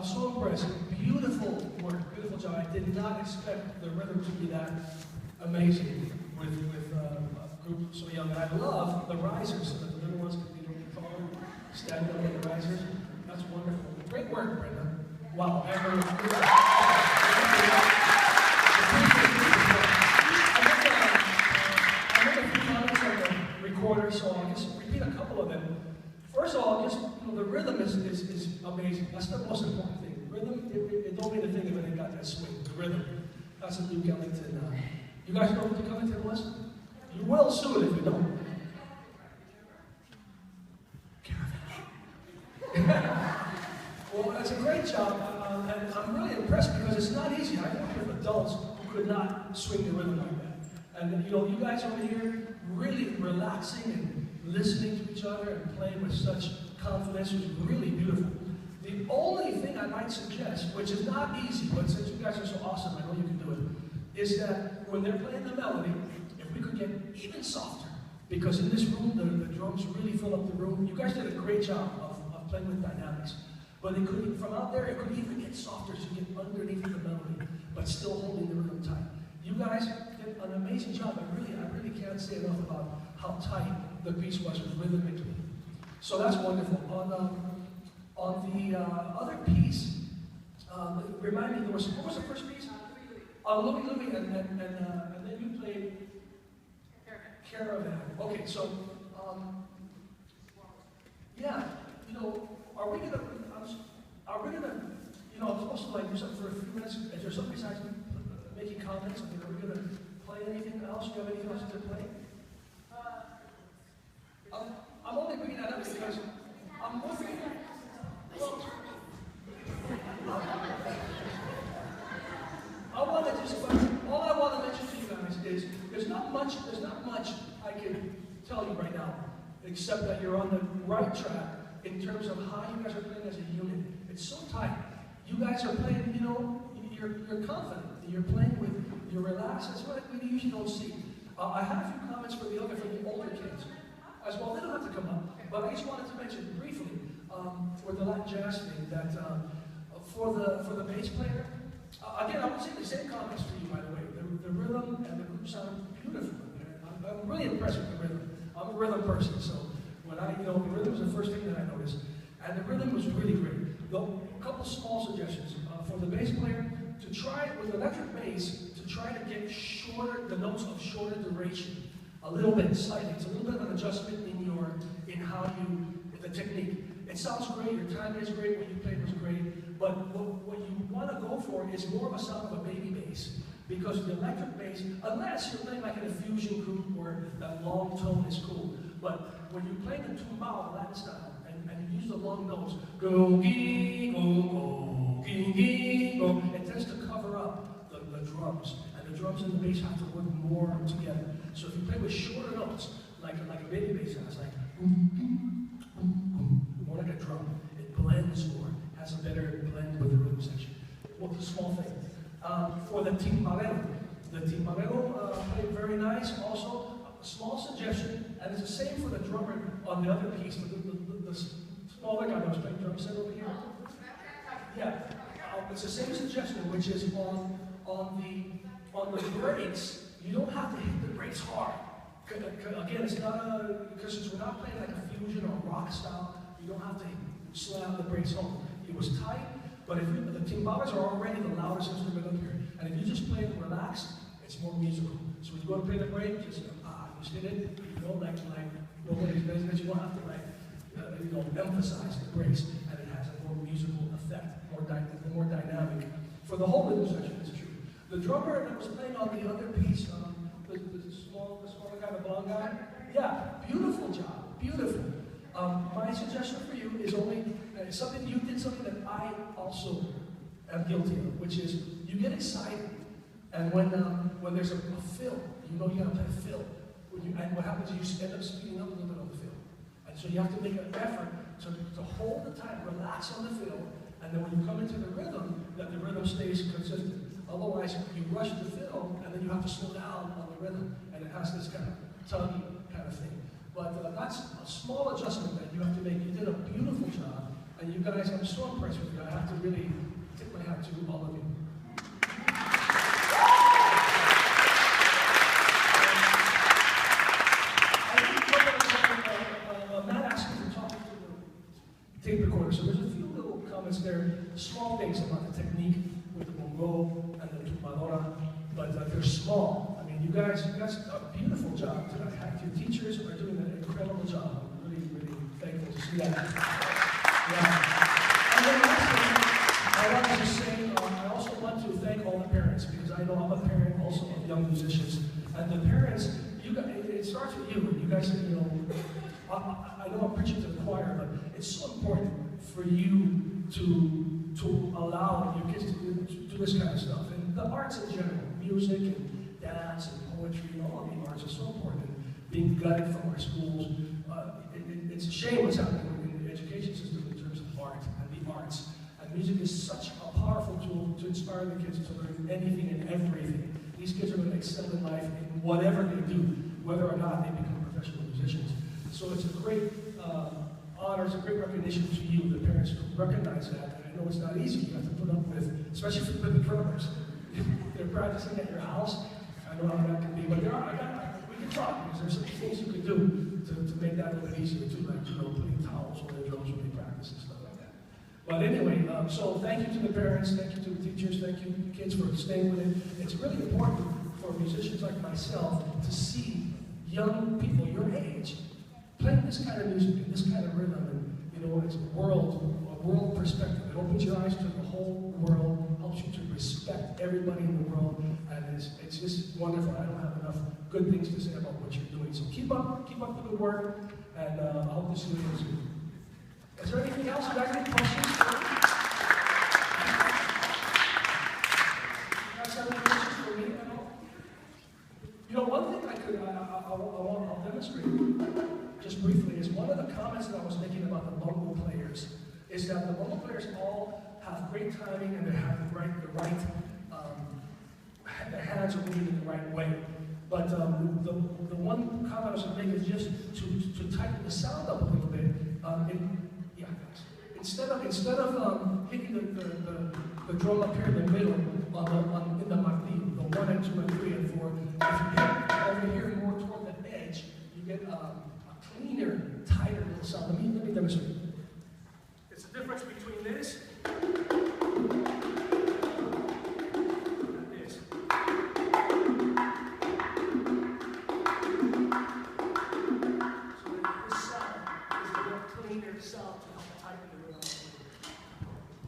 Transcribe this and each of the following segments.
I'm so impressed. Beautiful work, beautiful job. I did not expect the rhythm to be that amazing with a group so young. And I love the risers, so that the little ones can be a little bit taller, stand up with the risers. That's wonderful. Great work, Brenda. Wow. I made a few comments on the recorder, so I'll just repeat a couple of them. First of all, just the rhythm is amazing. That's the most important thing. Rhythm, it don't mean a thing if it ain't got that swing. The rhythm. That's a Duke Ellington. You guys know what Duke Ellington was? You will soon if you don't. Well, that's a great job, and I'm really impressed because it's not easy. I work with adults who could not swing the rhythm like that. And you guys over here really relaxing and listening to each other and playing with such confidence was really beautiful. The only thing I might suggest, which is not easy, but since you guys are so awesome, I know you can do it, is that when they're playing the melody, if we could get even softer, because in this room, the drums really fill up the room. You guys did a great job of playing with dynamics. But it could, from out there, it could even get softer so you get underneath the melody, but still holding the rhythm tight. You guys did an amazing job. I really can't say enough about how tight the piece was rhythmically. So that's wonderful. On the other piece, remind me, what was the first piece? Louie, and then you played Caravan. Okay, so, yeah, are we gonna, I'm supposed to do something for a few minutes. Is there something besides making comments? Are we gonna play anything else? Do you have anything else to play? I'm only bringing that up because I'm wondering. Well, all I want to mention to you guys is there's not much I can tell you right now, except that you're on the right track in terms of how you guys are playing as a unit. It's so tight. You guys are playing, you're confident. You're playing with, you're relaxed. That's what we usually don't see. I have a few comments for the older kids as well. They don't have to come up, but I just wanted to mention briefly for the Latin jazz thing that for the bass player, again, I would say the same comments for you, by the way. The rhythm and the group sound beautiful. I'm really impressed with the rhythm. I'm a rhythm person, so when the rhythm was the first thing that I noticed. And the rhythm was really great. Though, a couple small suggestions. For the bass player, to try, with electric bass, to try to get the notes of shorter duration. A little bit, slightly. It's a little bit of an adjustment the technique. It sounds great, your timing is great, what you played was great, but what you want to go for is more of a sound of a baby bass. Because the electric bass, unless you're playing like in a fusion group where that long tone is cool, but when you play the tumbao Latin style and you use the long notes, go, gee, go, gee, gee, go, it tends to cover up the drums, and the drums and the bass have to work more together. So if you play with shorter notes, like a baby bass sounds like more like a drum, it blends more, has a better blend with the rhythm section. Well, it's a small thing. For the timbalero played very nice. Also, a small suggestion, and it's the same for the drummer on the other piece, the smaller guy that was playing drum set over here. Yeah, it's the same suggestion, which is on the brakes. You don't have to hit the brakes hard. Again, it's not because since we're not playing like a fusion or rock style, you don't have to slam the brakes home. It was tight. But the timbales are already the loudest instrument up here. And if you just play it relaxed, it's more musical. So when you go to play the break, just hit it, like nobody's business. You don't have to emphasize the breaks, and it has a more musical effect, more dynamic. For the whole rhythm section, it's true. The drummer that was playing on the other piece, the smaller guy, the blonde guy, yeah, beautiful job, beautiful. My suggestion for you is only something you did something that I also am guilty of, which is you get excited, and when there's a fill, you gotta play a fill. And what happens is you end up speeding up a little bit on the fill, and so you have to make an effort to hold the time, relax on the fill, and then when you come into the rhythm, that the rhythm stays consistent. Otherwise, you rush the fill, and then you have to slow down on the rhythm, and it has this kind of tuggy kind of thing. But that's a small adjustment that you have to make. You did a beautiful job, And you guys, I'm so impressed with you. I have to really tip my hat to all of you. Matt asked me to talk to the tape recorder, so there's a few little comments there, small things about the technique with the bongo and the tumbadora, but they're small. I mean, you guys did a beautiful job tonight. Your teachers are doing an incredible job. I'm really, really thankful to see that. Yeah. And then lastly, I want to just say, I also want to thank all the parents, because I know I'm a parent also of young musicians. And the parents, you guys, it starts with you. You guys, you know, I know I'm preaching to the choir, but it's so important for you to allow your kids to do this kind of stuff. And the arts in general, music and dance and poetry, and all of the arts are so important. Being gutted from our schools, it's a shame what's happening in the education system in terms of art and the arts. And music is such a powerful tool to inspire the kids to learn anything and everything. These kids are going to excel in life in whatever they do, whether or not they become professional musicians. So it's a great honor, it's a great recognition to you, the parents, to recognize that. And I know it's not easy. You have to put up with, especially for the drummers. They're practicing at your house. I know how that can be, but we can talk, because there's some things you can do to make that a little bit easier too, like, you know, putting towels on the drums when they practice and stuff like that. But anyway, so thank you to the parents, thank you to the teachers, thank you to the kids for staying with it. It's really important for musicians like myself to see young people your age playing this kind of music and this kind of rhythm, and you know, it's a world perspective. It opens your eyes to the whole world, helps you to respect everybody in the world, and it's just wonderful. I don't have enough good things to say about what you're doing. So keep up the good work, and I hope to see you soon. Is there anything else? You guys have any questions? You guys have any questions for me at all? You know, one thing I'll demonstrate just briefly is one of the comments that I was making about the bongo players is that the bongo players all have great timing and they have their hands are moving in the right way. But the one comment I was going to make is just to tighten the sound up a little bit. Instead of hitting the drum up here in the middle in the martillo, the 1 and 2 and 3 and 4, if you get over here more toward the edge, you get a cleaner, tighter little sound. Let me demonstrate. It's the difference between this and this. So this sound is a more cleaner sound to help tighten the rhythm.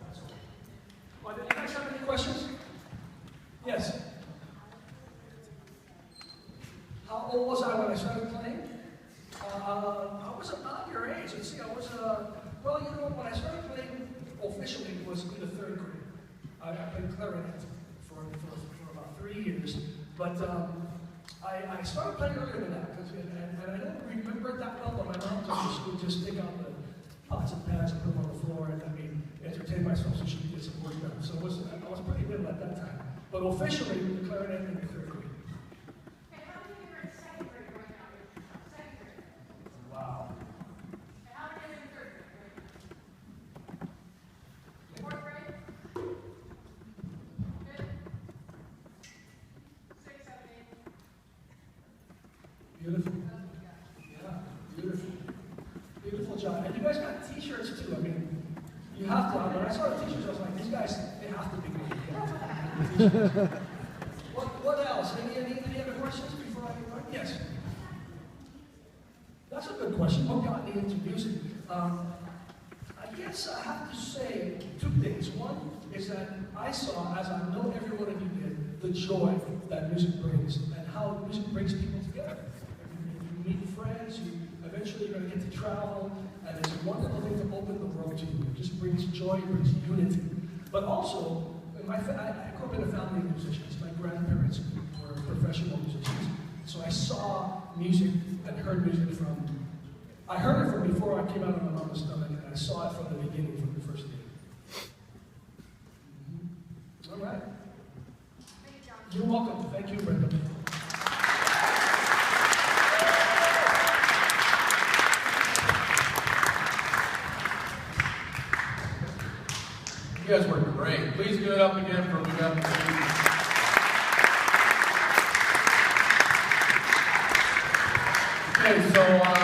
That's all. Do you guys have any questions? Yes. How old was I when I started playing? I was about your age. Let's see, I was, well, you know, when I started playing officially, it was in the 3rd grade. I played clarinet for about 3 years. But I started playing earlier than that, and I don't remember it that well, but my mom would just take out the pots and pans and put them on the floor and let me entertain myself so she could get some work done. So I was pretty little at that time. But officially, the clarinet in the 3rd grade. And how many are in 2nd grade right now? 2nd grade. Wow. And how many are in 3rd grade? 4th grade? 5th? 6th, 7th, 8th? Beautiful. Yeah, beautiful. Beautiful job. And you guys got t-shirts too. I mean, you have to. When I saw the t-shirts, I was like, these guys, they have to be good. What else? Any other questions before I go on? Yes. That's a good question. What got me into music? I guess I have to say 2 things. One is that I saw, as I know every one of you did, the joy that music brings and how music brings people together. You meet friends, eventually you're going to get to travel, and it's a wonderful thing to open the world to you. It just brings joy, it brings unity. But also, I grew up in a family of musicians. My grandparents were professional musicians. So I saw music and heard music I heard it from before I came out of my mama's stomach, and I saw it from the beginning, from the first day. All right. You're welcome. Thank you, Brenda. You guys were great. Please give it up again for Miguel. Okay, so